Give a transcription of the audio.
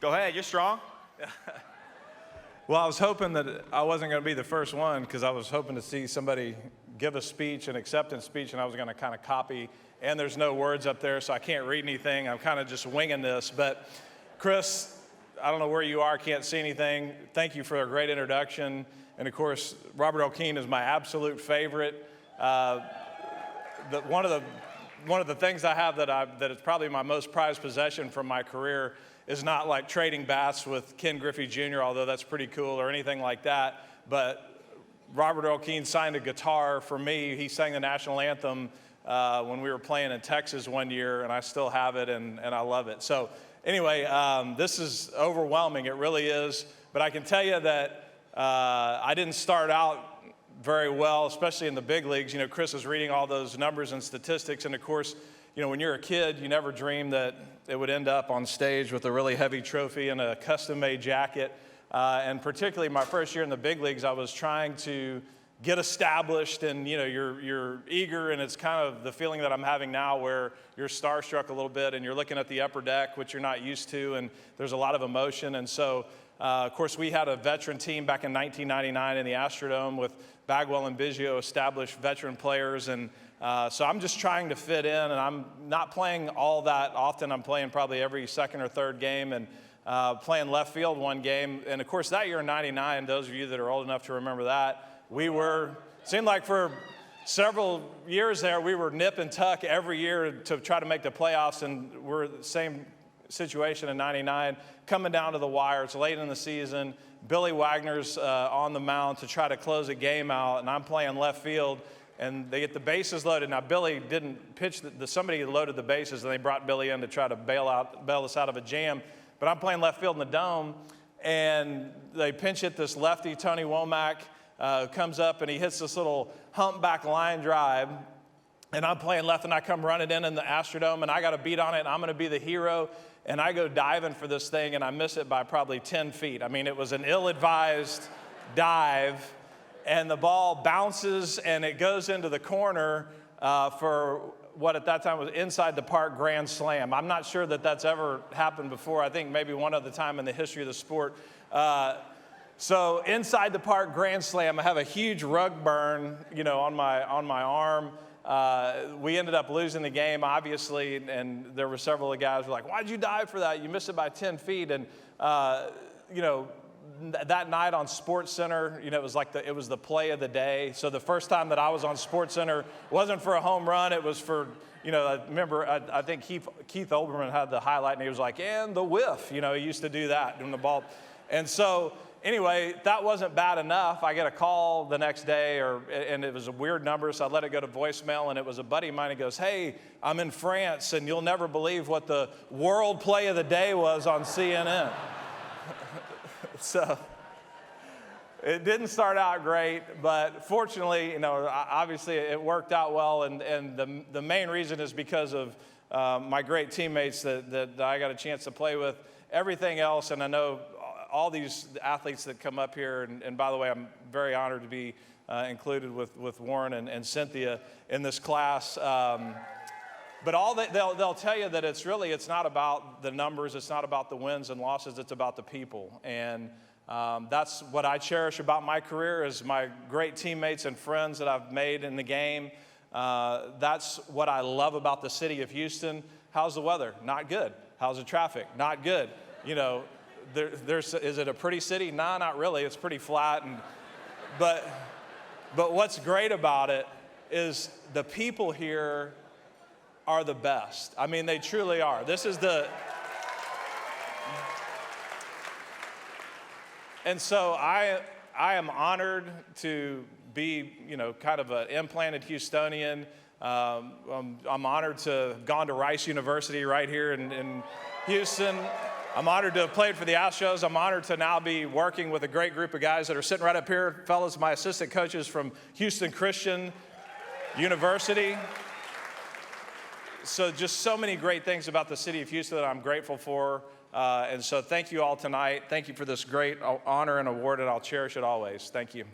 Go ahead, you're strong. Well, I was hoping that I wasn't going to be the first one because I was hoping to see somebody give a speech, an acceptance speech, and I was going to kind of copy. And there's no words up there, so I can't read anything. I'm kind of just winging this. But Chris, I don't know where you are, can't see anything. Thank you for a great introduction. And of course, Robert L. Keane is my absolute favorite. One of the things I have that is probably my most prized possession from my career is not like trading bats with Ken Griffey Jr., although that's pretty cool, or anything like that. But Robert L. Keane signed a guitar for me. He sang the national anthem when we were playing in Texas one year, and I still have it, and I love it. So anyway, this is overwhelming. It really is. But I can tell you that I didn't start out very well, especially in the big leagues. You know, Chris was reading all those numbers and statistics, and of course, you know, when you're a kid, you never dream that it would end up on stage with a really heavy trophy and a custom-made jacket. And particularly my first year in the big leagues, I was trying to get established, and you know, you're eager, and it's kind of the feeling that I'm having now where you're starstruck a little bit and you're looking at the upper deck, which you're not used to, and there's a lot of emotion. And so, of course, we had a veteran team back in 1999 in the Astrodome with Bagwell and Biggio, established veteran players, and so I'm just trying to fit in, and I'm not playing all that often. I'm playing probably every second or third game, and playing left field one game. And of course, that year in '99, those of you that are old enough to remember that, seemed like for several years there, we were nip and tuck every year to try to make the playoffs, and we're the same situation in '99, coming down to the wire. It's late in the season. Billy Wagner's on the mound to try to close a game out, and I'm playing left field, and they get the bases loaded. Now, Billy didn't pitch, somebody loaded the bases, and they brought Billy in to try to bail us out of a jam. But I'm playing left field in the dome, and they pinch hit this lefty, Tony Womack, comes up, and he hits this little humpback line drive. And I'm playing left, and I come running in the Astrodome, and I got a beat on it, and I'm going to be the hero. And I go diving for this thing, and I miss it by probably 10 feet. I mean, it was an ill-advised dive, and the ball bounces, and it goes into the corner for what at that time was inside the park grand slam. I'm not sure that that's ever happened before. I think maybe one other time in the history of the sport. So inside the park grand slam, I have a huge rug burn, you know, on my arm. We ended up losing the game, obviously, and there were several of the guys who were like, "Why'd you dive for that? You missed it by 10 feet." And you know, that night on SportsCenter, you know, it was the play of the day. So the first time that I was on SportsCenter wasn't for a home run. It was for, you know, I remember, I think Keith Olbermann had the highlight, and he was like, "And the whiff." You know, he used to do that when the ball. And so anyway, that wasn't bad enough. I get a call the next day, and it was a weird number, so I let it go to voicemail, and it was a buddy of mine. He goes, "Hey, I'm in France, and you'll never believe what the world play of the day was on CNN." So it didn't start out great, but fortunately, you know, obviously it worked out well, and the main reason is because of my great teammates that I got a chance to play with. Everything else, and I know all these athletes that come up here, and by the way, I'm very honored to be included with Warren and Cynthia in this class. But all that they'll tell you that it's not about the numbers, it's not about the wins and losses, it's about the people. And that's what I cherish about my career is my great teammates and friends that I've made in the game. That's what I love about the city of Houston. How's the weather? Not good. How's the traffic? Not good. You know, is it a pretty city? No, not really. It's pretty flat. But what's great about it is the people here are the best. I mean, they truly are. And so I am honored to be, you know, kind of an implanted Houstonian. I'm honored to have gone to Rice University right here in Houston. I'm honored to have played for the Astros. I'm honored to now be working with a great group of guys that are sitting right up here. Fellas, my assistant coaches from Houston Christian University. So just so many great things about the city of Houston that I'm grateful for. And so thank you all tonight. Thank you for this great honor and award, and I'll cherish it always. Thank you.